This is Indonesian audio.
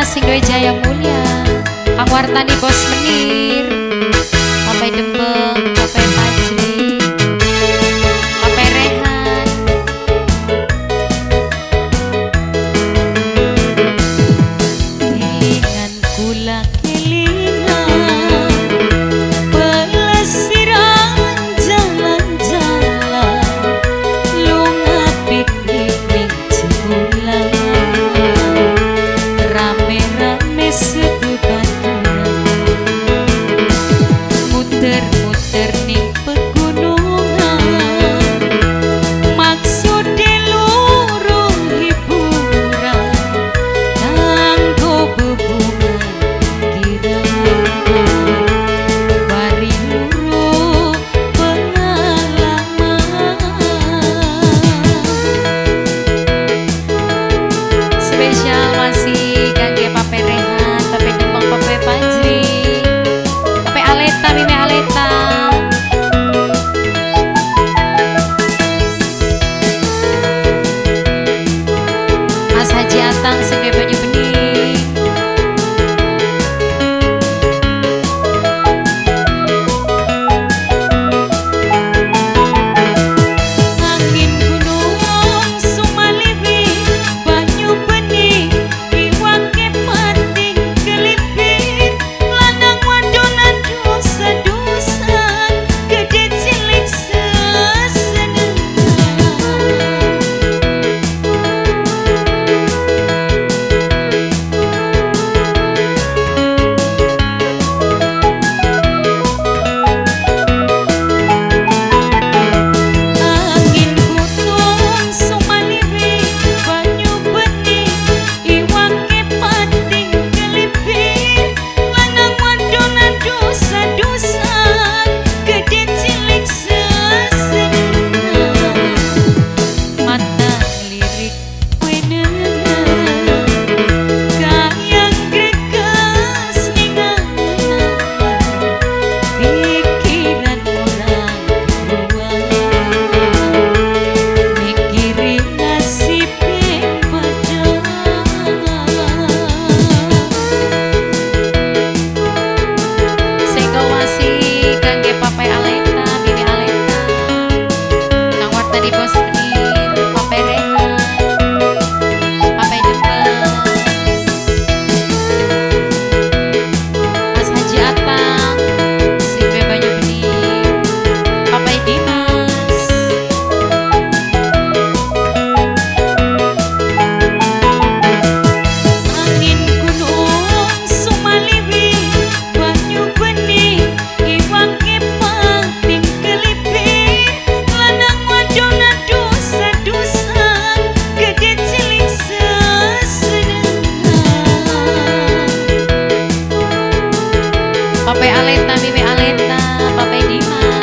Dimas Singgoy Jaya Mulia, Kang Wartani Bos Menir, Papai Dembeng, Papai Pajri, Papai Rehan, kelingan kula kelingan pelesiran jalan-jalan lunga piknik ning Cibulan rame-rame sedu baturan muter-muter ning pegunungan maksude loro hiburan kanggo bebungan kirang bari loro pengalaman spesial masih kangge Papai Rehan, Papai Dembang, Papai Pajri, Papai Aleta, Mimi Aleta, Mas Haji Atang Sebe Banyu Bening, angin gunung Sumaliwi Banyu Bening iwake pating kelipit lanang wadonan dosa-dosan gede cilik sesenengan angin gunung Sumaliwi Banyu Bening iwake pating kelipit lanang wadonan dosa-dosan gede cilik sesenengan mata lirik wenengan kayang greges ning angan pikiran orang kedua mikirin nasib yang padang sehingga masih kangge Papai Aleta, Mimi Aleta, Kang Wartani Bos Menir, Papai Rehan, Papai Dembeng, Mas Haji Atang Sebe Banyu Bening, Papai Dimas, angin gunung Sumaliwi Banyu Bening iwake pating kelipit lanang wadonan dosa-dosan gede cilik sesenengan Papai Aleta, Mimi Aleta, Papai Dimas,